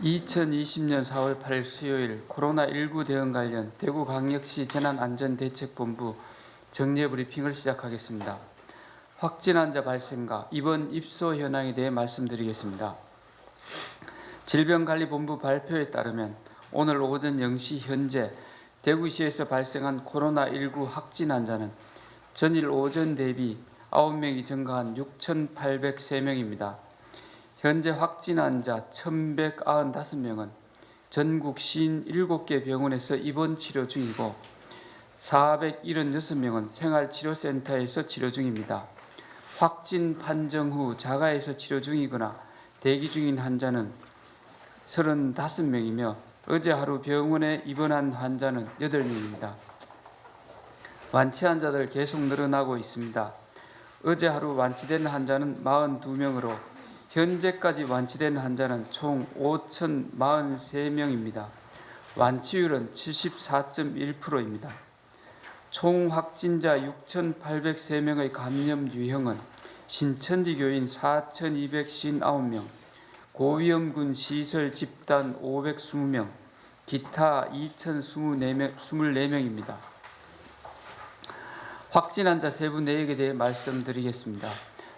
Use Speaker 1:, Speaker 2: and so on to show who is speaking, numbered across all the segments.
Speaker 1: 2020년 4월 8일 수요일 코로나19 대응 관련 대구광역시 재난안전대책본부 정례 브리핑을 시작하겠습니다. 확진 환자 발생과 입원 입소 현황에 대해 말씀드리겠습니다. 질병관리본부 발표에 따르면 오늘 오전 0시 현재 대구시에서 발생한 코로나19 확진 환자는 전일 오전 대비 9명이 증가한 6,803명입니다. 현재 확진 환자 1,195명은 전국 57개 병원에서 입원 치료 중이고 476명은 생활치료센터에서 치료 중입니다. 확진 판정 후 자가에서 치료 중이거나 대기 중인 환자는 35명이며 어제 하루 병원에 입원한 환자는 8명입니다. 완치 환자들 계속 늘어나고 있습니다. 어제 하루 완치된 환자는 42명으로 현재까지 완치된 환자는 총 5,043명입니다. 완치율은 74.1%입니다. 총 확진자 6,803명의 감염 유형은 신천지교인 4,259명, 고위험군 시설 집단 520명, 기타 2,024명입니다. 확진 환자 세부 내역에 대해 말씀드리겠습니다.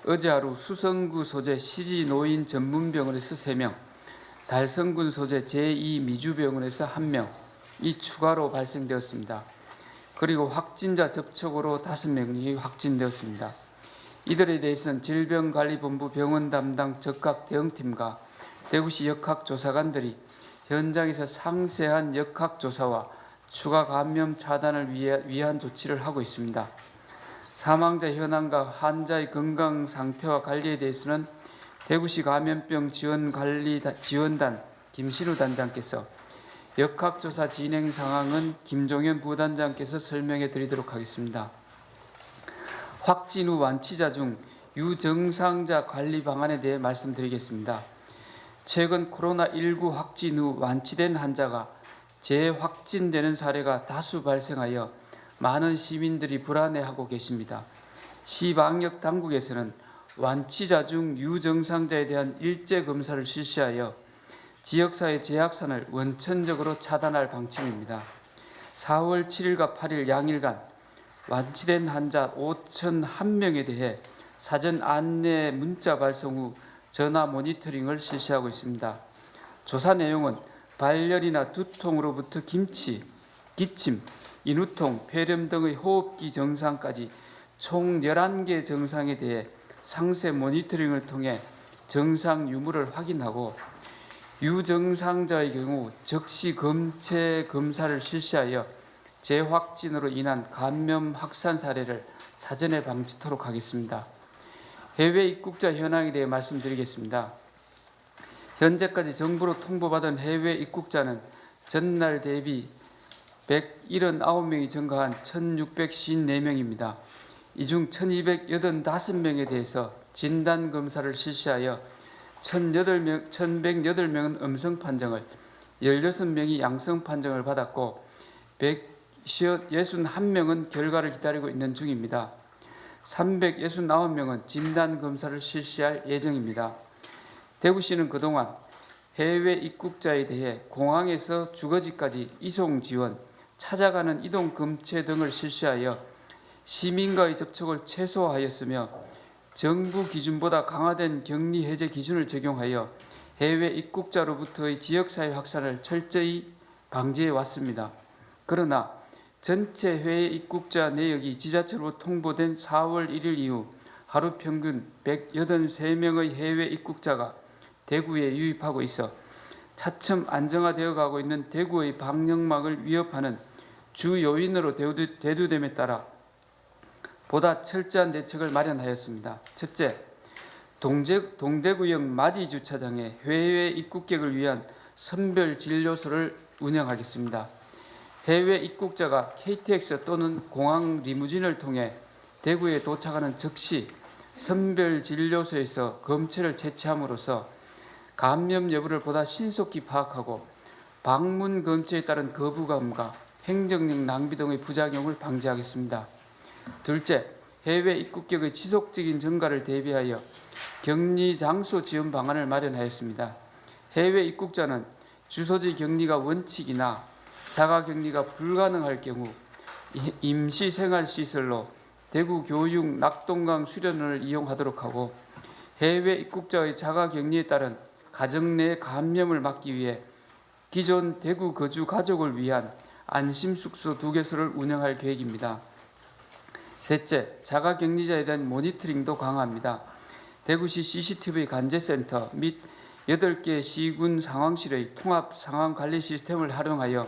Speaker 1: 어제 하루 수성구 소재 CG노인 전문병원에서 3명, 달성군 소재 제2미주병원에서 1명이 추가로 발생되었습니다. 그리고 확진자 접촉으로 5명이 확진되었습니다. 이들에 대해서는 질병관리본부 병원 담당 적각 대응팀과 대구시 역학조사관들이 현장에서 상세한 역학조사와 추가 감염 차단을 위한 조치를 하고 있습니다. 사망자 현황과 환자의 건강 상태와 관리에 대해서는 대구시 감염병 지원단 김신우 단장께서, 역학조사 진행 상황은 김종현 부단장께서 설명해 드리도록 하겠습니다. 확진 후 완치자 중 유증상자 관리 방안에 대해 말씀드리겠습니다. 최근 코로나19 확진 후 완치된 환자가 재확진되는 사례가 다수 발생하여 많은 시민들이 불안해하고 계십니다. 시방역 당국에서는 완치자 중 유증상자에 대한 일제 검사를 실시하여 지역사회 재확산을 원천적으로 차단할 방침입니다. 4월 7일과 8일 양일간 완치된 환자 5,001명에 대해 사전 안내 문자 발송 후 전화 모니터링을 실시하고 있습니다. 조사 내용은 발열이나 두통으로부터 기침, 인후통, 폐렴 등의 호흡기 증상까지 총 11개 증상에 대해 상세 모니터링을 통해 증상 유무를 확인하고 유증상자의 경우 즉시 검체 검사를 실시하여 재확진으로 인한 감염 확산 사례를 사전에 방지토록 하겠습니다. 해외 입국자 현황에 대해 말씀드리겠습니다. 현재까지 정부로 통보받은 해외 입국자는 전날 대비 179명이 증가한 1,654명입니다. 이 중 1,285명에 대해서 진단검사를 실시하여 1,108명은 음성 판정을, 16명이 양성 판정을 받았고 161명은 결과를 기다리고 있는 중입니다. 369명은 진단검사를 실시할 예정입니다. 대구시는 그동안 해외 입국자에 대해 공항에서 주거지까지 이송 지원, 찾아가는 이동 검체 등을 실시하여 시민과의 접촉을 최소화하였으며 정부 기준보다 강화된 격리 해제 기준을 적용하여 해외 입국자로부터의 지역사회 확산을 철저히 방지해 왔습니다. 그러나 전체 해외 입국자 내역이 지자체로 통보된 4월 1일 이후 하루 평균 183명의 해외 입국자가 대구에 유입하고 있어 차츰 안정화되어 가고 있는 대구의 방역망을 위협하는 주 요인으로 대두됨에 따라 보다 철저한 대책을 마련하였습니다. 첫째, 동대구역 맞이주차장에 해외 입국객을 위한 선별 진료소를 운영하겠습니다. 해외 입국자가 KTX 또는 공항 리무진을 통해 대구에 도착하는 즉시 선별 진료소에서 검체를 채취함으로써 감염 여부를 보다 신속히 파악하고 방문 검체에 따른 거부감과 행정력 낭비 등의 부작용을 방지하겠습니다. 둘째, 해외 입국객의 지속적인 증가를 대비하여 격리 장소 지원 방안을 마련하였습니다. 해외 입국자는 주소지 격리가 원칙이나 자가 격리가 불가능할 경우 임시 생활시설로 대구 교육 낙동강 수련원을 이용하도록 하고, 해외 입국자의 자가 격리에 따른 가정 내 감염을 막기 위해 기존 대구 거주 가족을 위한 안심숙소 2개소를 운영할 계획입니다. 셋째, 자가 격리자에 대한 모니터링도 강화합니다. 대구시 CCTV 관제센터 및 8개 시군 상황실의 통합 상황 관리 시스템을 활용하여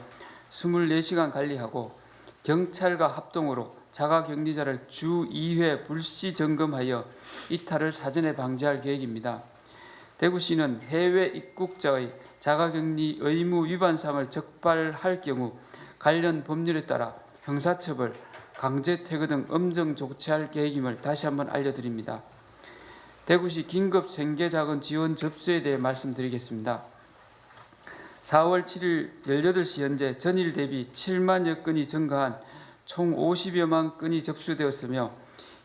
Speaker 1: 24시간 관리하고, 경찰과 합동으로 자가 격리자를 주 2회 불시 점검하여 이탈을 사전에 방지할 계획입니다. 대구시는 해외 입국자의 자가격리 의무 위반 사항을 적발할 경우 관련 법률에 따라 형사처벌, 강제 퇴거 등 엄정 조치할 계획임을 다시 한번 알려드립니다. 대구시 긴급 생계자금 지원 접수에 대해 말씀드리겠습니다. 4월 7일 18시 현재 전일 대비 7만여 건이 증가한 총 50여만 건이 접수되었으며,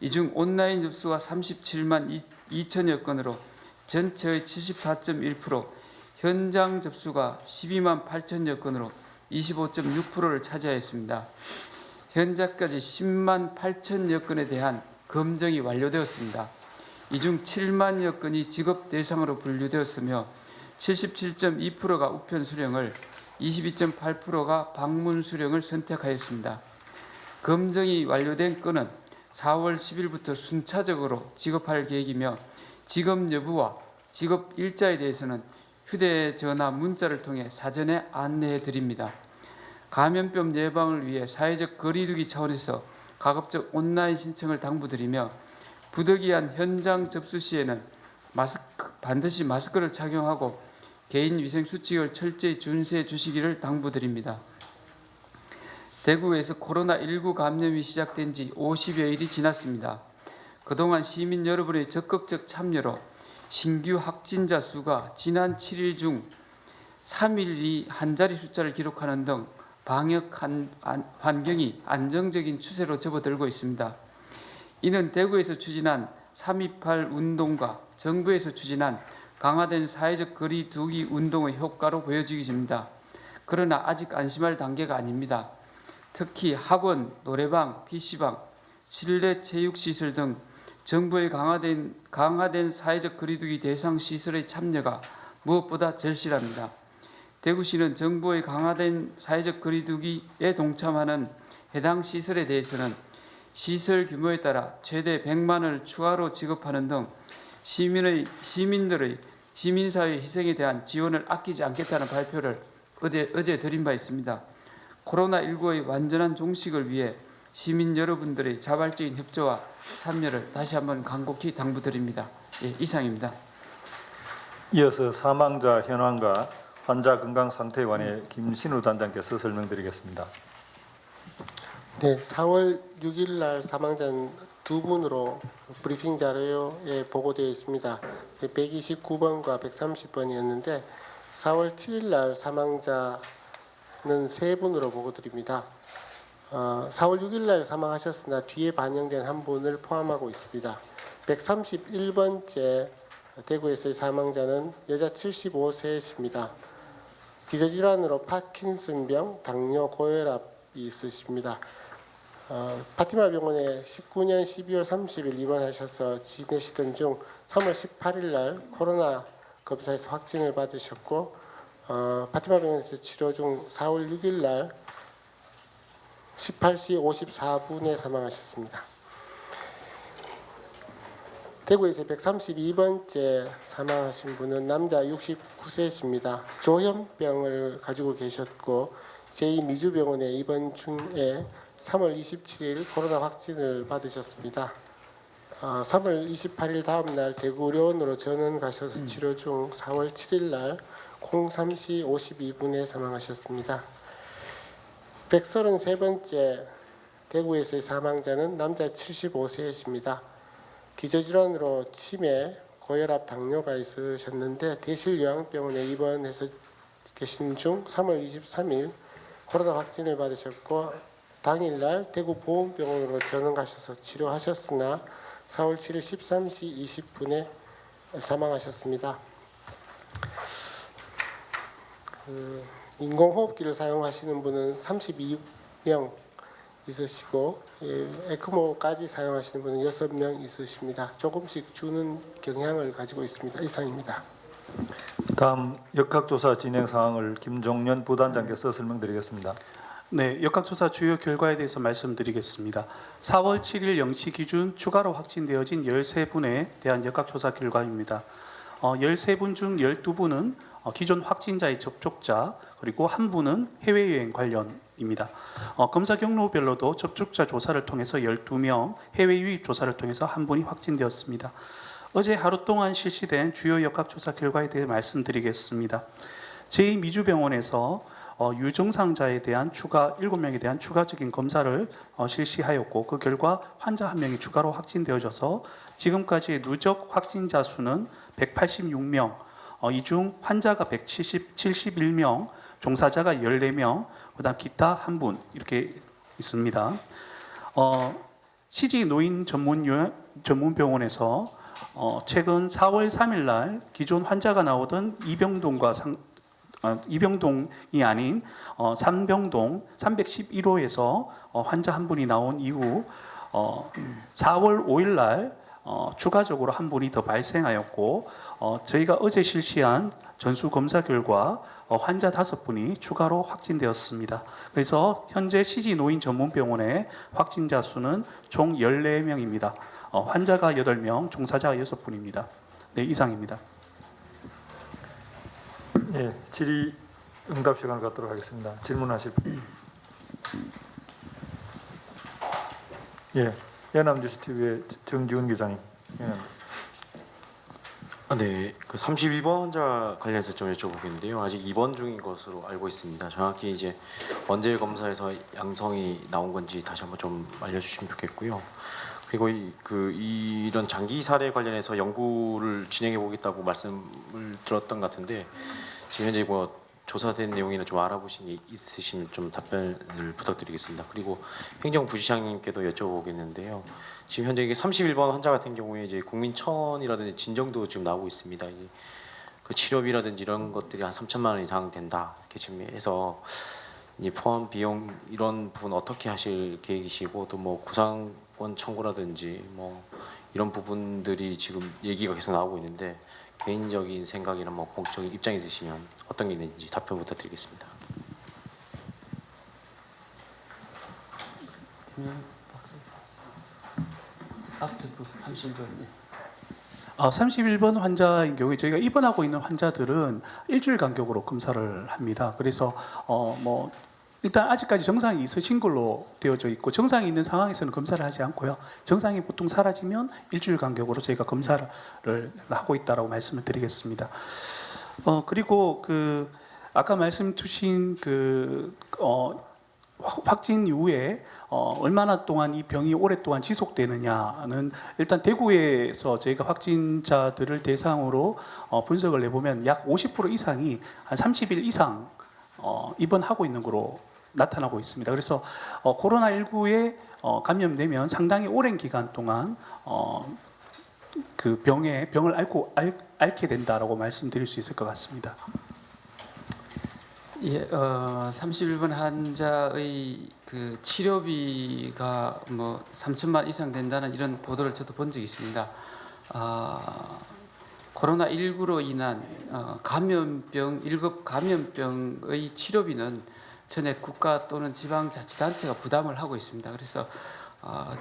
Speaker 1: 이 중 온라인 접수가 37만 2천여 건으로 전체의 74.1%, 현장 접수가 12만 8천여 건으로 25.6%를 차지하였습니다. 현재까지 10만 8천여 건에 대한 검증이 완료되었습니다. 이 중 7만여 건이 직업 대상으로 분류되었으며 77.2%가 우편 수령을, 22.8%가 방문 수령을 선택하였습니다. 검증이 완료된 건은 4월 10일부터 순차적으로 지급할 계획이며, 지급 여부와 지급 일자에 대해서는 휴대전화 문자를 통해 사전에 안내해 드립니다. 감염병 예방을 위해 사회적 거리두기 차원에서 가급적 온라인 신청을 당부드리며, 부득이한 현장 접수 시에는 반드시 마스크를 착용하고 개인 위생 수칙을 철저히 준수해 주시기를 당부드립니다. 대구에서 코로나19 감염이 시작된 지 50여일이 지났습니다. 그동안 시민 여러분의 적극적 참여로 신규 확진자 수가 지난 7일 중 3일이 한 자리 숫자를 기록하는 등 방역 환경이 안정적인 추세로 접어들고 있습니다. 이는 대구에서 추진한 328 운동과 정부에서 추진한 강화된 사회적 거리 두기 운동의 효과로 보여지기입니다. 그러나 아직 안심할 단계가 아닙니다. 특히 학원, 노래방, PC방, 실내 체육시설 등 정부의 강화된 사회적 거리두기 대상 시설의 참여가 무엇보다 절실합니다. 대구시는 정부의 강화된 사회적 거리두기에 동참하는 해당 시설에 대해서는 시설 규모에 따라 최대 100만 원을 추가로 지급하는 등 시민들의 시민사회 희생에 대한 지원을 아끼지 않겠다는 발표를 어제 드린 바 있습니다. 코로나19의 완전한 종식을 위해 시민 여러분들의 자발적인 협조와 참여를 다시 한번 간곡히 당부드립니다. 예, 이상입니다.
Speaker 2: 이어서 사망자 현황과 환자 건강 상태에 관해 김신우 단장께서 설명드리겠습니다.
Speaker 3: 네, 4월 6일 날 사망자는 2분으로 브리핑 자료에 보고되어 있습니다. 129번과 130번이었는데 4월 7일 날 사망자는 3분으로 보고드립니다. 4월 6일 날 사망하셨으나 뒤에 반영된 한 분을 포함하고 있습니다. 131번째 대구에서의 사망자는 여자 75세이십니다. 기저질환으로 파킨슨병, 당뇨, 고혈압이 있으십니다. 파티마 병원에 19년 12월 30일 입원하셔서 지내시던 중 3월 18일 날 코로나 검사에서 확진을 받으셨고, 파티마 병원에서 치료 중 4월 6일 날 18시 54분에 사망하셨습니다. 대구에서 132번째 사망하신 분은 남자 69세이십니다. 조현병을 가지고 계셨고 제2미주병원에 입원 중에 3월 27일 코로나 확진을 받으셨습니다. 3월 28일 다음 날 대구의료원으로 전원 가셔서 치료 중 4월 7일 날 03시 52분에 사망하셨습니다. 133번째 대구에서의 사망자는 남자 75세이십니다. 기저질환으로 치매, 고혈압, 당뇨가 있으셨는데 대실요양병원에 입원해서 계신 중 3월 23일 코로나 확진을 받으셨고 당일날 대구보훈병원으로 전원 가셔서 치료하셨으나 4월 7일 13시 20분에 사망하셨습니다. 인공호흡기를 사용하시는 분은 32명 있으시고 에크모까지 사용하시는 분은 6명 있으십니다. 조금씩 주는 경향을 가지고 있습니다. 이상입니다.
Speaker 2: 다음 역학조사 진행 상황을 김종년 부단장께서 설명드리겠습니다.
Speaker 4: 네, 역학조사 주요 결과에 대해서 말씀드리겠습니다. 4월 7일 0시 기준 추가로 확진되어진 13분에 대한 역학조사 결과입니다. 13분 중 12분은 기존 확진자의 접촉자, 그리고 한 분은 해외여행 관련입니다. 검사 경로별로도 접촉자 조사를 통해서 12명, 해외 유입 조사를 통해서 한 분이 확진되었습니다. 어제 하루 동안 실시된 주요 역학조사 결과에 대해 말씀드리겠습니다. 제2미주병원에서 유증상자에 대한 7명에 대한 추가적인 검사를 실시하였고, 그 결과 환자 1명이 추가로 확진되어져서 지금까지 누적 확진자 수는 186명, 이 중 환자가 71명, 종사자가 14명, 그다음 기타 1분 이렇게 있습니다. CG 노인 전문병원에서 최근 4월 3일 날 기존 환자가 나오던 이병동이 아닌 삼병동 311호에서 환자 한 분이 나온 이후 4월 5일 날 추가적으로 한 분이 더 발생하였고, 저희가 어제 실시한 전수 검사 결과 환자 5분이 추가로 확진되었습니다. 그래서 현재 CG 노인 전문병원의 확진자 수는 총 14명입니다. 환자가 8명, 종사자가 6분입니다. 네, 이상입니다.
Speaker 2: 예, 질의 응답 시간을 갖도록 하겠습니다. 질문하실 분. 예, 연합뉴스 TV의 정지훈 기자님.
Speaker 5: 네, 그 32번 환자 관련해서 좀 여쭤보겠는데요. 아직 입원 중인 것으로 알고 있습니다. 정확히 이제 언제 검사에서 양성이 나온 건지 다시 한번 좀 알려주시면 좋겠고요. 그리고 이런 장기 사례 관련해서 연구를 진행해 보겠다고 말씀을 들었던 것 같은데, 지금 현재 뭐 조사된 내용이나 좀 알아보신 게 있으시면 좀 답변을 부탁드리겠습니다. 그리고 행정부시장님께도 여쭤보겠는데요. 지금 현재 이게 31번 환자 같은 경우에 이제 국민천이라든지 진정도 지금 나오고 있습니다. 이제 그 치료비라든지 이런 것들이 한 3천만 원 이상 된다 이렇게 지금 해서 이제 포함 비용 이런 부분 어떻게 하실 계획이시고, 또 뭐 구상권 청구라든지 뭐 이런 부분들이 지금 얘기가 계속 나오고 있는데, 개인적인 생각이나 뭐 공적인 입장 있으시면 어떤 게 있는지 답변 부탁드리겠습니다.
Speaker 1: 앞부분 30번.
Speaker 4: 31번 환자인 경우에 저희가 입원하고 있는 환자들은 일주일 간격으로 검사를 합니다. 그래서 일단 아직까지 정상이 있으신 걸로 되어져 있고, 정상이 있는 상황에서는 검사를 하지 않고요. 정상이 보통 사라지면 일주일 간격으로 저희가 검사를 하고 있다라고 말씀을 드리겠습니다. 그리고 아까 말씀 주신 확진 이후에 얼마나 동안 이 병이 오랫동안 지속되느냐는, 일단 대구에서 저희가 확진자들을 대상으로 분석을 해보면 약 50% 이상이 한 30일 이상 입원하고 있는 거로 나타나고 있습니다. 그래서 코로나19에 감염되면 상당히 오랜 기간 동안 그 병을 앓게 된다라고 말씀드릴 수 있을 것 같습니다.
Speaker 1: 예, 31번 환자의 그 치료비가 뭐 3천만 이상 된다는 이런 보도를 저도 본 적이 있습니다. 코로나19로 인한 감염병, 1급 감염병의 치료비는 전액 국가 또는 지방자치단체가 부담을 하고 있습니다. 그래서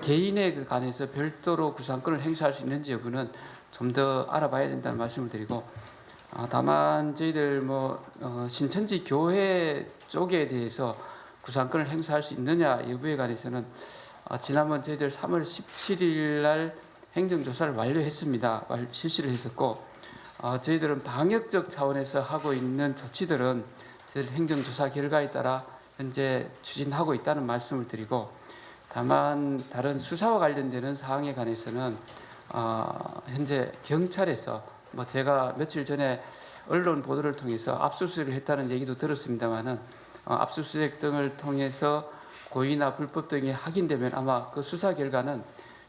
Speaker 1: 개인에 관해서 별도로 구상권을 행사할 수 있는지 여부는 좀 더 알아봐야 된다는 말씀을 드리고, 다만 저희들 신천지 교회 쪽에 대해서 구상권을 행사할 수 있느냐 여부에 관해서는 지난번 저희들 3월 17일 날 행정조사를 완료했습니다. 실시를 했었고, 저희들은 방역적 차원에서 하고 있는 조치들은 저희 행정조사 결과에 따라 현재 추진하고 있다는 말씀을 드리고, 다만 다른 수사와 관련되는 사항에 관해서는 현재 경찰에서 제가 며칠 전에 언론 보도를 통해서 압수수색을 했다는 얘기도 들었습니다만은, 압수수색 등을 통해서 고의나 불법 등이 확인되면 아마 그 수사 결과는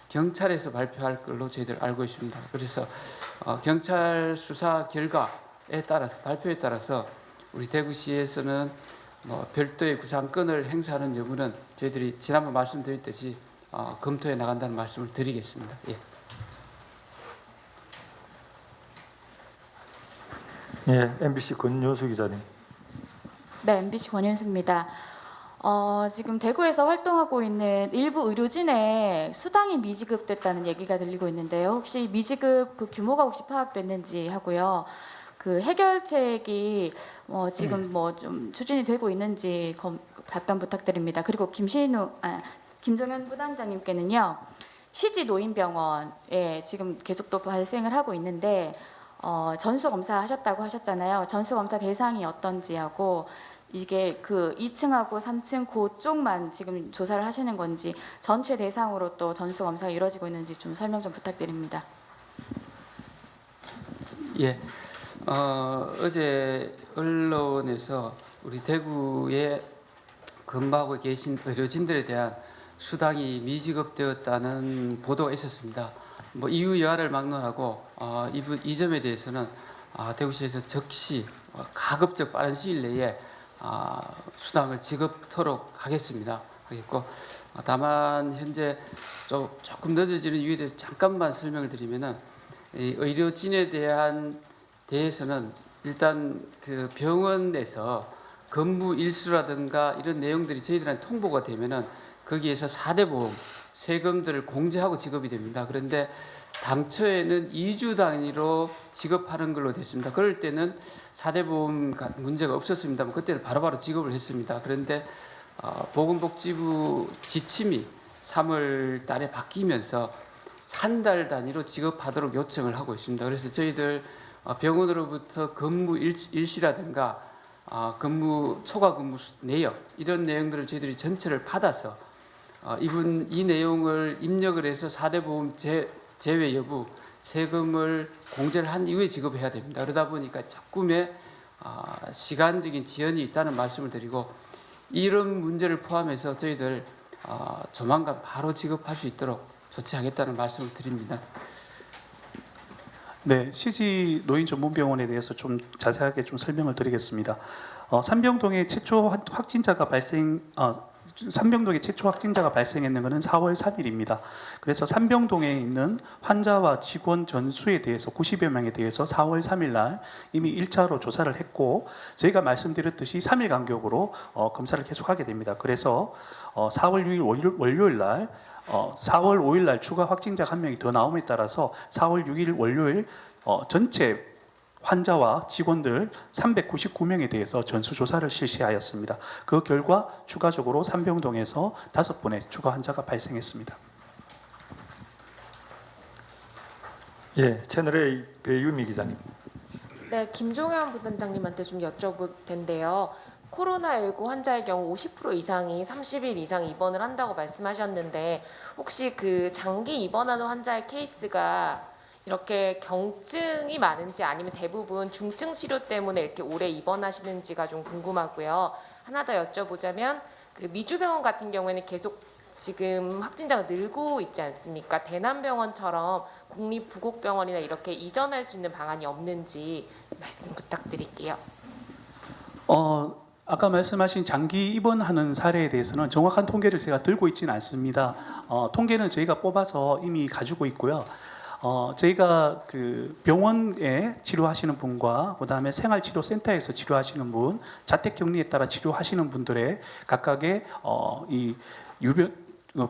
Speaker 1: 경찰에서 발표할 걸로 저희들 알고 있습니다. 그래서 경찰 수사 결과에 따라서 발표에 따라서 우리 대구시에서는 뭐 별도의 구상권을 행사하는 여부는 저희들이 지난번 말씀드렸듯이 검토해 나간다는 말씀을 드리겠습니다. 예.
Speaker 2: 예, MBC 권윤수 기자님.
Speaker 6: 네, MBC 권윤수입니다. 지금 대구에서 활동하고 있는 일부 의료진의 수당이 미지급됐다는 얘기가 들리고 있는데요. 혹시 미지급 그 규모가 혹시 파악됐는지 하고요. 그 해결책이 지금 뭐 좀 추진이 되고 있는지 답변 부탁드립니다. 그리고 김종현 부단장님께는요. 시지 노인병원에 지금 계속 또 발생을 하고 있는데 전수 검사하셨다고 하셨잖아요. 전수 검사 대상이 어떤지 하고 이게 그 2층하고 3층 그쪽만 지금 조사를 하시는 건지 전체 대상으로 또 전수 검사가 이루어지고 있는지 좀 설명 좀 부탁드립니다.
Speaker 1: 예. 어제 언론에서 우리 대구에 근무하고 계신 의료진들에 대한 수당이 미지급되었다는 보도가 있었습니다. 뭐 이유 여하를 막론하고 이 점에 대해서는 대구시에서 즉시 가급적 빠른 시일 내에 수당을 지급토록 하겠습니다. 하겠고 다만 현재 조금 늦어지는 이유에 대해서 잠깐만 설명을 드리면은 이 의료진에 대해서는 일단 그 병원에서 근무 일수라든가 이런 내용들이 저희들한테 통보가 되면은 거기에서 4대 보험 세금들을 공제하고 지급이 됩니다. 그런데 당초에는 2주 단위로 지급하는 걸로 됐습니다. 그럴 때는 4대 보험 문제가 없었습니다. 그때는 바로바로 지급을 했습니다. 그런데 보건복지부 지침이 3월 달에 바뀌면서 한 달 단위로 지급하도록 요청을 하고 있습니다. 그래서 저희들 병원으로부터 근무 일시라든가 초과 근무 내역 이런 내용들을 저희들이 전체를 받아서 이 내용을 입력을 해서 4대 보험 제외 여부 세금을 공제를 한 이후에 지급해야 됩니다. 그러다 보니까 조금의 시간적인 지연이 있다는 말씀을 드리고 이런 문제를 포함해서 저희들 조만간 바로 지급할 수 있도록 조치하겠다는 말씀을 드립니다.
Speaker 4: 네, CG 노인 전문병원에 대해서 좀 자세하게 좀 설명을 드리겠습니다. 삼병동에 최초 확진자가 발생했는 것은 4월 3일입니다. 그래서 삼병동에 있는 환자와 직원 전수에 대해서 90여 명에 대해서 4월 3일 날 이미 1차로 조사를 했고 저희가 말씀드렸듯이 3일 간격으로 검사를 계속하게 됩니다. 그래서 4월 6일 월요일 날 4월 5일 날 추가 확진자가 한 명이 더 나옴에 따라서 4월 6일 월요일 전체 환자와 직원들 399명에 대해서 전수조사를 실시하였습니다. 그 결과 추가적으로 삼병동에서 5분의 추가 환자가 발생했습니다.
Speaker 2: 예, 채널A 배유미 기자님.
Speaker 7: 네, 김종현 부단장님한테 좀 여쭤볼 텐데요. 코로나19 환자의 경우 50% 이상이 30일 이상 입원을 한다고 말씀하셨는데 혹시 그 장기 입원하는 환자의 케이스가 이렇게 경증이 많은지 아니면 대부분 중증 치료 때문에 이렇게 오래 입원하시는지가 좀 궁금하고요. 하나 더 여쭤보자면 그 미주병원 같은 경우에는 계속 지금 확진자가 늘고 있지 않습니까? 대남병원처럼 국립부곡병원이나 이렇게 이전할 수 있는 방안이 없는지 말씀 부탁드릴게요.
Speaker 4: 아까 말씀하신 장기 입원하는 사례에 대해서는 정확한 통계를 제가 들고 있지는 않습니다. 통계는 저희가 뽑아서 이미 가지고 있고요. 저희가 그 병원에 치료하시는 분과 그다음에 생활치료센터에서 치료하시는 분, 자택격리에 따라 치료하시는 분들의 각각의 이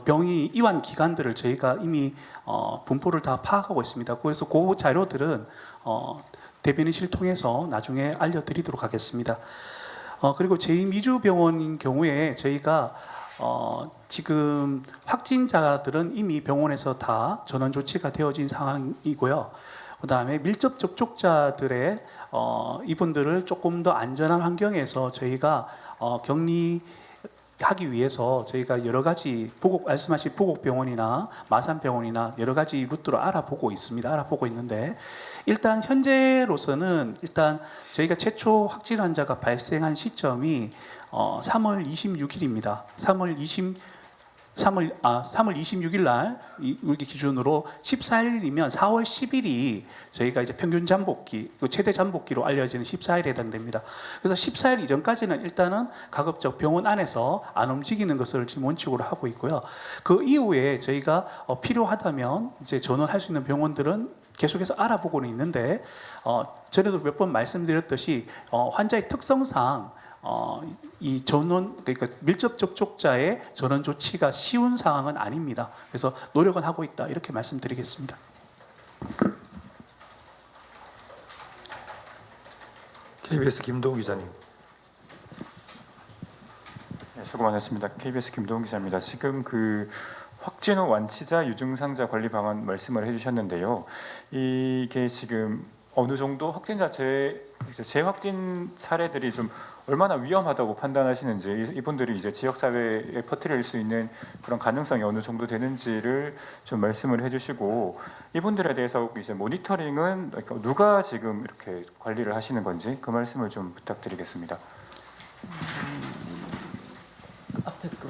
Speaker 4: 병이 이완 기간들을 저희가 이미 분포를 다 파악하고 있습니다. 그래서 그 자료들은 대변인실 통해서 나중에 알려드리도록 하겠습니다. 그리고 제2미주병원인 경우에 저희가 지금 확진자들은 이미 병원에서 다 전원 조치가 되어진 상황이고요. 그다음에 밀접 접촉자들의 이분들을 조금 더 안전한 환경에서 저희가 격리하기 위해서 저희가 여러 가지 말씀하신 부곡병원이나 마산병원이나 여러 가지 루트로 알아보고 있는데 일단 현재로서는 저희가 최초 확진 환자가 발생한 시점이 3월 26일입니다. 3월 3월 26일 날 우리 기준으로 14일이면 4월 10일이 저희가 이제 평균 잠복기, 그 최대 잠복기로 알려지는 14일에 해당됩니다. 그래서 14일 이전까지는 일단은 가급적 병원 안에서 안 움직이는 것을 지금 원칙으로 하고 있고요. 그 이후에 저희가 필요하다면 이제 전원할 수 있는 병원들은 계속해서 알아보고는 있는데 전에도 몇 번 말씀드렸듯이 환자의 특성상 이 전원, 그러니까 밀접 접촉자의 전원 조치가 쉬운 상황은 아닙니다. 그래서 노력은 하고 있다, 이렇게 말씀드리겠습니다.
Speaker 2: KBS 김도우 기자님.
Speaker 8: 네, 수고 많으십니다. KBS 김동훈 기자입니다. 지금 그 확진 후 완치자 유증상자 관리 방안 말씀을 해주셨는데요. 이게 지금 어느 정도 확진자 재확진 사례들이 좀 얼마나 위험하다고 판단하시는지, 이분들이 이제 지역 사회에 퍼뜨릴 수 있는 그런 가능성이 어느 정도 되는지를 좀 말씀을 해주시고, 이분들에 대해서 이제 모니터링은 그러니까 누가 지금 이렇게 관리를 하시는 건지 그 말씀을 좀 부탁드리겠습니다.
Speaker 1: 앞에 거.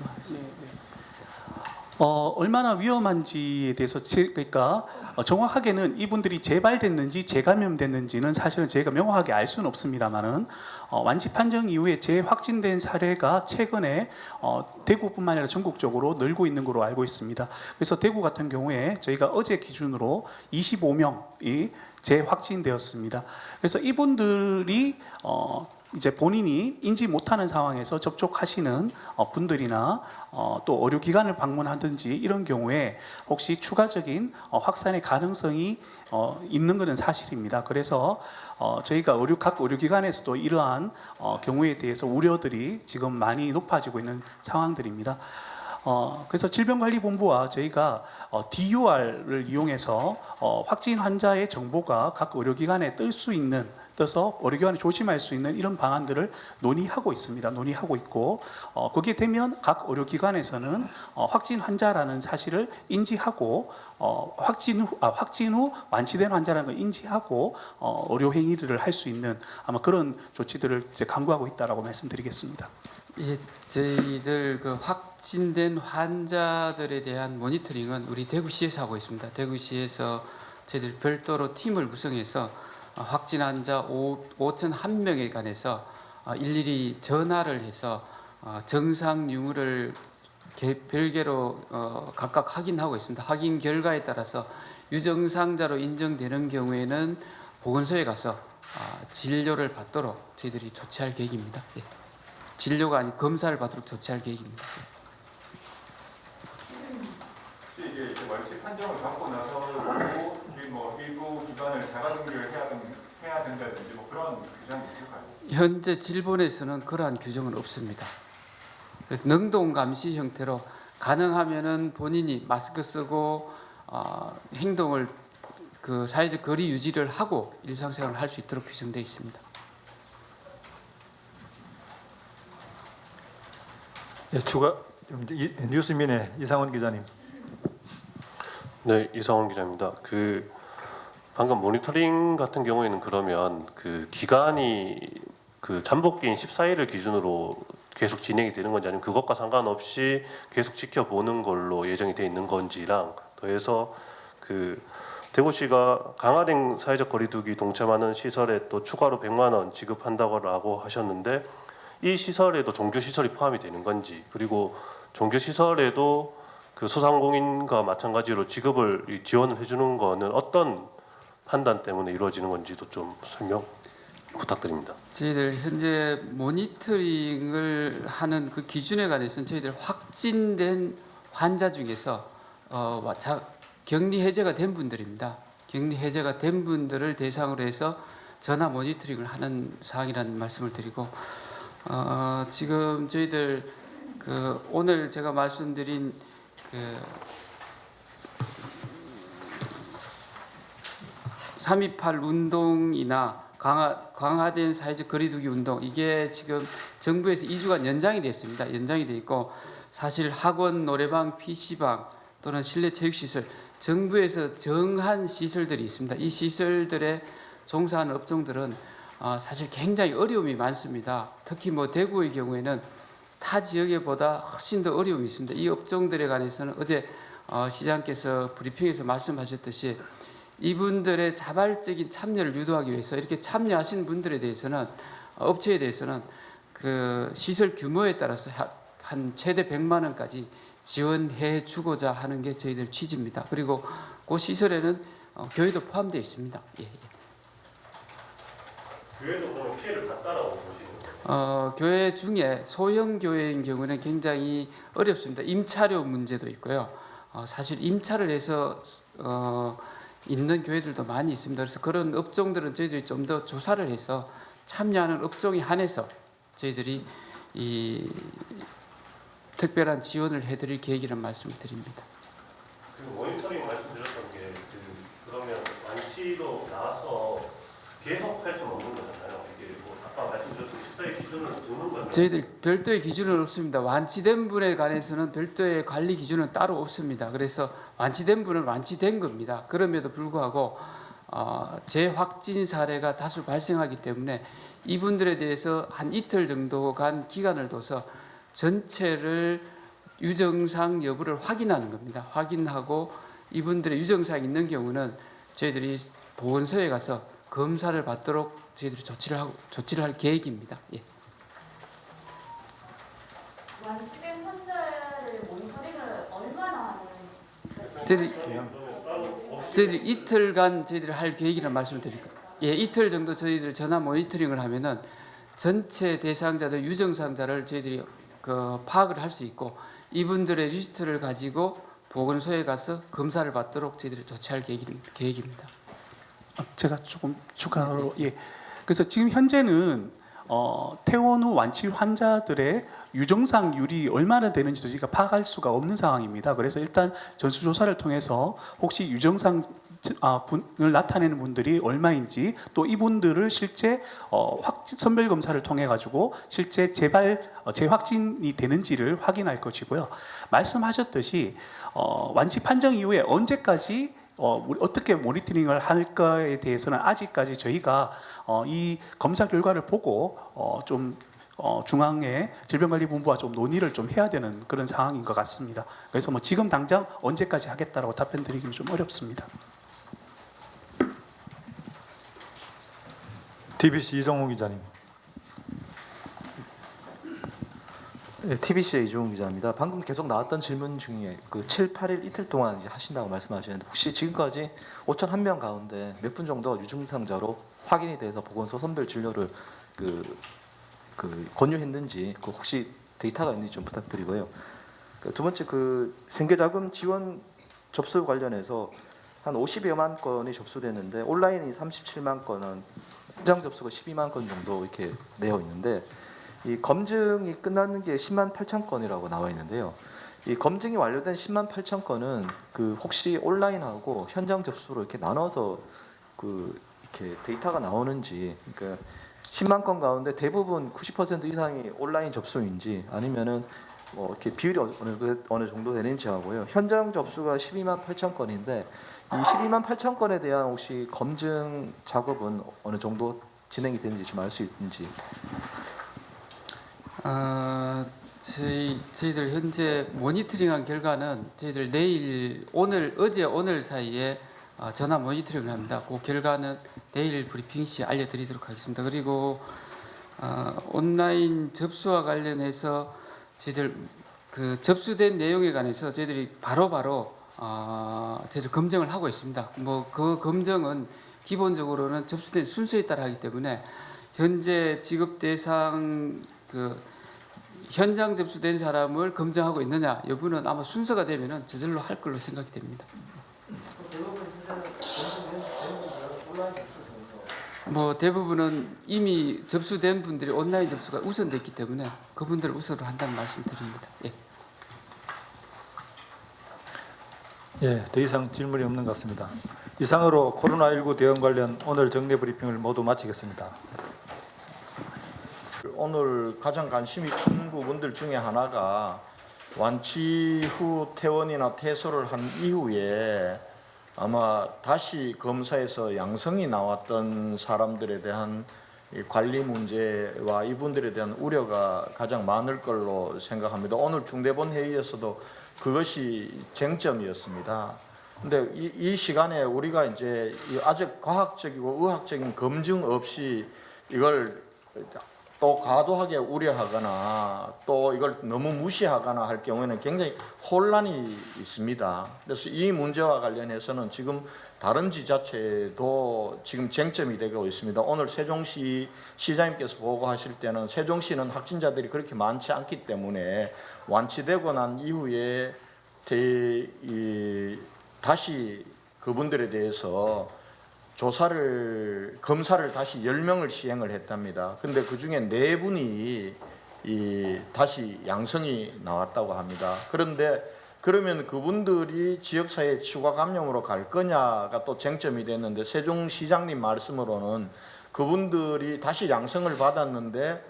Speaker 4: 얼마나 위험한지에 대해서 그러니까 정확하게는 이분들이 재발됐는지 재감염됐는지는 사실은 저희가 명확하게 알 수는 없습니다만은 완치 판정 이후에 재확진된 사례가 최근에 대구뿐만 아니라 전국적으로 늘고 있는 걸로 알고 있습니다. 그래서 대구 같은 경우에 저희가 어제 기준으로 25명이 재확진되었습니다. 그래서 이분들이 이제 본인이 인지 못하는 상황에서 접촉하시는 분들이나 또 의료기관을 방문하든지 이런 경우에 혹시 추가적인 확산의 가능성이 있는 것은 사실입니다. 그래서 저희가 각 의료기관에서도 이러한 경우에 대해서 우려들이 지금 많이 높아지고 있는 상황들입니다. 그래서 질병관리본부와 저희가 DUR을 이용해서 확진 환자의 정보가 각 의료기관에 떠서 의료기관이 조심할 수 있는 이런 방안들을 논의하고 있습니다. 논의하고 있고 그게 되면 각 의료기관에서는 확진 환자라는 사실을 인지하고 확진 후 완치된 환자라는 걸 인지하고 의료 행위들을 할 수 있는 아마 그런 조치들을 이제 강구하고 있다라고 말씀드리겠습니다.
Speaker 1: 예, 저희들 그 확진된 환자들에 대한 모니터링은 우리 대구시에서 하고 있습니다. 대구시에서 저희들 별도로 팀을 구성해서 확진 환자 5,001명에 관해서 일일이 전화를 해서 정상 유무를 별개로 각각 확인하고 있습니다. 확인 결과에 따라서 유증상자로 인정되는 경우에는 보건소에 가서 진료를 받도록 저희들이 조치할 계획입니다. 예. 진료가 아닌 검사를 받도록 조치할 계획입니다.
Speaker 8: 혹시 이게 이제 완치 판정을 받고 나서 뭐 일부 기관을 자가격리를 해야 된다든지 뭐 그런 규정이 있을까요?
Speaker 1: 현재 질본에서는 그러한 규정은 없습니다. 능동 감시 형태로 가능하면은 본인이 마스크 쓰고 행동을 그 사회적 거리 유지를 하고 일상생활을 할 수 있도록 규정되어 있습니다.
Speaker 2: 예, 추가 뉴스민의 이상원 기자님.
Speaker 9: 네, 이상원 기자입니다. 방금 모니터링 같은 경우에는 그러면 기간이 잠복기인 14일을 기준으로 계속 진행이 되는 건지, 아니면 그것과 상관없이 계속 지켜보는 걸로 예정이 돼 있는 건지랑 더해서 대구시가 강화된 사회적 거리두기 동참하는 시설에 또 추가로 100만 원 지급한다고 하셨는데, 이 시설에도 종교 시설이 포함이 되는 건지, 그리고 종교 시설에도 소상공인과 마찬가지로 지급을 지원을 해주는 거는 어떤 판단 때문에 이루어지는 건지도 좀 설명 부탁드립니다.
Speaker 1: 저희들 현재 모니터링을 하는 그 기준에 관해서는 저희들 확진된 환자 중에서 격리 해제가 된 분들입니다. 격리 해제가 된 분들을 대상으로 해서 전화 모니터링을 하는 사항이라는 말씀을 드리고, 지금 저희들 오늘 제가 말씀드린 3.28 운동이나 강화된 사회적 거리두기 운동, 이게 지금 정부에서 2주간 연장이 됐습니다. 연장이 돼 있고, 사실 학원, 노래방, PC방 또는 실내 체육시설, 정부에서 정한 시설들이 있습니다. 이 시설들에 종사하는 업종들은 사실 굉장히 어려움이 많습니다. 특히 대구의 경우에는 타 지역에보다 훨씬 더 어려움이 있습니다. 이 업종들에 관해서는 어제 시장께서 브리핑에서 말씀하셨듯이 이분들의 자발적인 참여를 유도하기 위해서 이렇게 참여하시는 분들에 대해서는 업체에 대해서는 그 시설 규모에 따라서 한 최대 100만 원까지 지원해 주고자 하는 게 저희들 취지입니다. 그리고 그 시설에는 교회도 포함되어 있습니다. 예, 예.
Speaker 9: 교회도 그럼 피해를 봤다라고 보시는 거예요?
Speaker 1: 교회 중에 소형 교회인 경우는 굉장히 어렵습니다. 임차료 문제도 있고요. 사실 임차를 해서 있는 교회들도 많이 있습니다. 그래서 그런 업종들은 저희들이 좀 더 조사를 해서 참여하는 업종에 한해서 저희들이 이 특별한 지원을 해드릴 계획이라는 말씀을 드립니다.
Speaker 9: 그 모니터링 말씀드렸던 게 그러면 완치로 나와서 계속 할 수는 없는 거잖아요. 이게 뭐 아까 말씀드렸던 식사의 기준을 두는 거는
Speaker 1: 저희들 별도의 기준은 없습니다. 완치된 분에 관해서는 별도의 관리 기준은 따로 없습니다. 그래서 완치된 분은 완치된 겁니다. 그럼에도 불구하고 재확진 사례가 다수 발생하기 때문에 이분들에 대해서 한 이틀 정도간 기간을 둬서 전체를 유증상 여부를 확인하는 겁니다. 확인하고 이분들의 유증상이 있는 경우는 저희들이 보건소에 가서 검사를 받도록 저희들이 조치를 할 계획입니다. 예.
Speaker 6: 완치된 환자를 모니터링을 얼마나 하는?
Speaker 1: 저희들이 이틀간 저희들이 할 계획이라는 말씀을 드릴게요. 예, 이틀 정도 저희들 전화 모니터링을 하면은 전체 대상자들 유증상자를 저희들이 파악을 할 수 있고 이분들의 리스트를 가지고 보건소에 가서 검사를 받도록 저희들이 조치할 계획입니다.
Speaker 4: 제가 조금 추가로 그래서 지금 현재는 퇴원 후 완치 환자들의 유증상률이 얼마나 되는지도 저희가 파악할 수가 없는 상황입니다. 그래서 일단 전수조사를 통해서 혹시 유증상 분을 나타내는 분들이 얼마인지 또 이분들을 실제 선별 검사를 통해 가지고 실제 재확진이 되는지를 확인할 것이고요. 말씀하셨듯이 완치 판정 이후에 언제까지 어떻게 모니터링을 할까에 대해서는 아직까지 저희가 이 검사 결과를 보고 좀 중앙의 질병관리본부와 좀 논의를 좀 해야 되는 그런 상황인 것 같습니다. 그래서 뭐 지금 당장 언제까지 하겠다라고 답변드리기는 좀 어렵습니다.
Speaker 2: TBC 이정우 기자님.
Speaker 10: 네, TBC의 이종훈 기자입니다. 방금 계속 나왔던 질문 중에 그 7, 8일 이틀 동안 이제 하신다고 말씀하셨는데 혹시 지금까지 5,001명 가운데 몇 분 정도 유증상자로 확인이 돼서 보건소 선별 진료를 권유했는지 혹시 데이터가 있는지 좀 부탁드리고요. 두 번째 생계자금 지원 접수 관련해서 한 50여만 건이 접수됐는데 온라인이 37만 건은 현장 접수가 12만 건 정도 이렇게 되어 있는데 이 검증이 끝나는 게 10만 8천 건이라고 나와 있는데요. 이 검증이 완료된 10만 8천 건은 혹시 온라인하고 현장 접수로 이렇게 나눠서 이렇게 데이터가 나오는지, 그러니까 10만 건 가운데 대부분 90% 이상이 온라인 접수인지 아니면은 뭐 이렇게 비율이 어느 정도 되는지 하고요. 현장 접수가 12만 8천 건인데 이 12만 8천 건에 대한 혹시 검증 작업은 어느 정도 진행이 되는지 좀 알 수 있는지.
Speaker 1: 저희들 현재 모니터링한 결과는 저희들 어제 오늘 사이에 전화 모니터링을 합니다. 그 결과는 내일 브리핑 시 알려드리도록 하겠습니다. 그리고 온라인 접수와 관련해서 저희들 접수된 내용에 관해서 저희들이 바로바로 저희들 검증을 하고 있습니다. 뭐 그 검증은 기본적으로는 접수된 순서에 따라 하기 때문에 현재 지급 대상 현장 접수된 사람을 검증하고 있느냐 여부는 아마 순서가 되면은 저절로 할 걸로 생각이 됩니다. 뭐 대부분은 이미 접수된 분들이 온라인 접수가 우선됐기 때문에 그분들을 우선으로 한다는 말씀드립니다.
Speaker 2: 더 이상 질문이 없는 것 같습니다. 이상으로 코로나19 대응 관련 오늘 정례 브리핑을 모두 마치겠습니다.
Speaker 11: 오늘 가장 관심이 큰 부분들 중에 하나가 완치 후 퇴원이나 퇴소를 한 이후에 아마 다시 검사에서 양성이 나왔던 사람들에 대한 이 관리 문제와 이분들에 대한 우려가 가장 많을 걸로 생각합니다. 오늘 중대본 회의에서도 그것이 쟁점이었습니다. 근데 이 시간에 우리가 이제 아직 과학적이고 의학적인 검증 없이 이걸 또 과도하게 우려하거나 또 이걸 너무 무시하거나 할 경우에는 굉장히 혼란이 있습니다. 그래서 이 문제와 관련해서는 지금 다른 지자체도 지금 쟁점이 되고 있습니다. 오늘 세종시 시장님께서 보고하실 때는 세종시는 확진자들이 그렇게 많지 않기 때문에 완치되고 난 이후에 다시 그분들에 대해서 검사를 다시 10명을 시행을 했답니다. 근데 그 중에 4분이 다시 양성이 나왔다고 합니다. 그런데 그러면 그분들이 지역사회 추가 감염으로 갈 거냐가 또 쟁점이 됐는데 세종시장님 말씀으로는 그분들이 다시 양성을 받았는데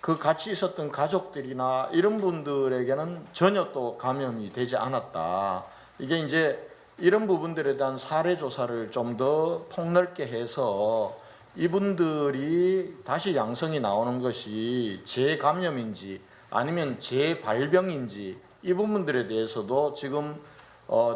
Speaker 11: 그 같이 있었던 가족들이나 이런 분들에게는 전혀 또 감염이 되지 않았다. 이게 이제 이런 부분들에 대한 사례 조사를 좀 더 폭넓게 해서 이분들이 다시 양성이 나오는 것이 재감염인지 아니면 재발병인지 이 부분들에 대해서도 지금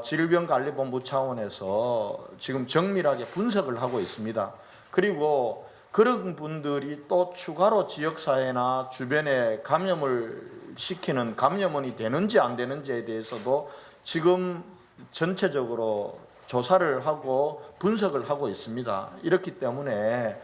Speaker 11: 질병관리본부 차원에서 지금 정밀하게 분석을 하고 있습니다. 그리고 그런 분들이 또 추가로 지역사회나 주변에 감염을 시키는 감염원이 되는지 안 되는지에 대해서도 지금 전체적으로 조사를 하고 분석을 하고 있습니다. 이렇기 때문에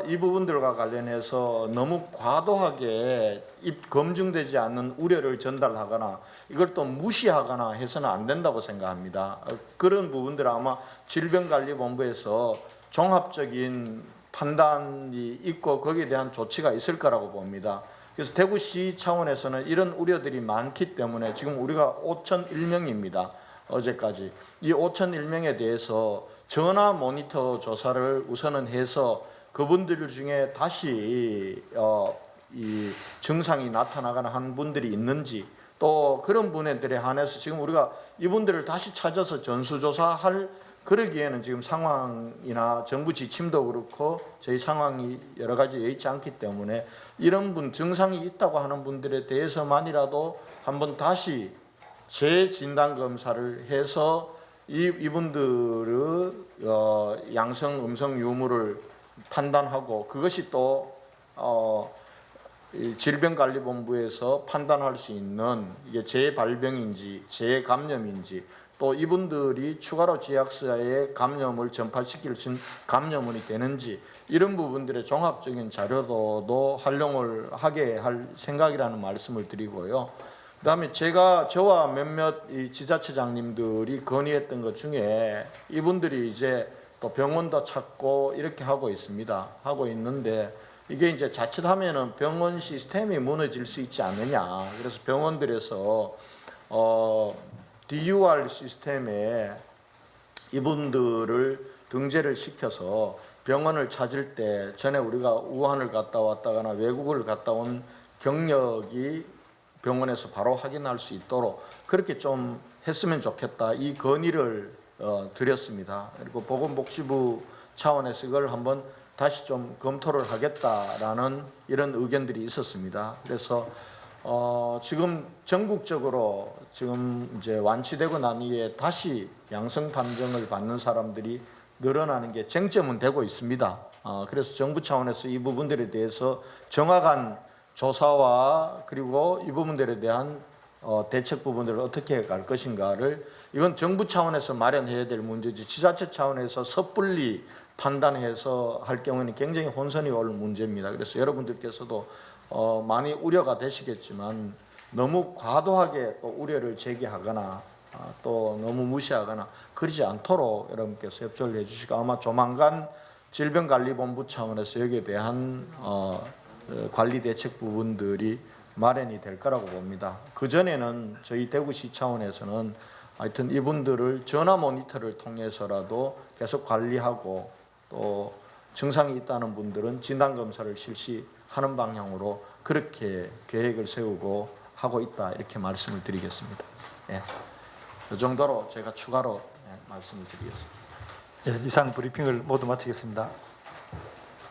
Speaker 11: 이 부분들과 관련해서 너무 과도하게 검증되지 않는 우려를 전달하거나 이걸 또 무시하거나 해서는 안 된다고 생각합니다. 그런 부분들은 아마 질병관리본부에서 종합적인 판단이 있고 거기에 대한 조치가 있을 거라고 봅니다. 그래서 대구시 차원에서는 이런 우려들이 많기 때문에 지금 우리가 5,001명입니다. 어제까지 이 5,001명에 대해서 전화 모니터 조사를 우선은 해서 그분들 중에 다시 이 증상이 나타나거나 한 분들이 있는지 또 그런 분들에 한해서 지금 우리가 이분들을 다시 찾아서 전수조사할 그러기에는 지금 상황이나 정부 지침도 그렇고 저희 상황이 여러 가지 여의치 않기 때문에 이런 분 증상이 있다고 하는 분들에 대해서만이라도 한번 다시 재진단 검사를 해서 이분들의 양성 음성 유무를 판단하고 그것이 또 질병관리본부에서 판단할 수 있는 이게 재발병인지 재감염인지 또 이분들이 추가로 지역사회에 감염을 전파시킬 수 있는 감염원이 되는지 이런 부분들의 종합적인 자료도 활용을 하게 할 생각이라는 말씀을 드리고요. 그다음에 저와 몇몇 이 지자체장님들이 건의했던 것 중에 이분들이 이제 또 병원도 찾고 이렇게 하고 있습니다. 하고 있는데 이게 이제 자칫하면은 병원 시스템이 무너질 수 있지 않느냐. 그래서 병원들에서 DUR 시스템에 이분들을 등재를 시켜서 병원을 찾을 때 전에 우리가 우한을 갔다 왔다거나 외국을 갔다 온 경력이 병원에서 바로 확인할 수 있도록 그렇게 좀 했으면 좋겠다. 이 건의를 드렸습니다. 그리고 보건복지부 차원에서 이걸 한번 다시 좀 검토를 하겠다라는 이런 의견들이 있었습니다. 그래서 지금 전국적으로 지금 이제 완치되고 난 이후에 다시 양성 판정을 받는 사람들이 늘어나는 게 쟁점은 되고 있습니다. 그래서 정부 차원에서 이 부분들에 대해서 정확한 조사와 그리고 이 부분들에 대한 대책 부분들을 어떻게 갈 것인가를 이건 정부 차원에서 마련해야 될 문제지 지자체 차원에서 섣불리 판단해서 할 경우에는 굉장히 혼선이 올 문제입니다. 그래서 여러분들께서도 많이 우려가 되시겠지만 너무 과도하게 또 우려를 제기하거나 또 너무 무시하거나 그러지 않도록 여러분께서 협조를 해주시고 아마 조만간 질병관리본부 차원에서 여기에 대한 관리 대책 부분들이 마련이 될 거라고 봅니다. 그전에는 저희 대구시 차원에서는 하여튼 이분들을 전화 모니터를 통해서라도 계속 관리하고 또 증상이 있다는 분들은 진단검사를 실시하는 방향으로 그렇게 계획을 세우고 하고 있다 이렇게 말씀을 드리겠습니다. 예. 이 정도로 제가 추가로 말씀을 드리겠습니다.
Speaker 2: 예, 이상 브리핑을 모두 마치겠습니다.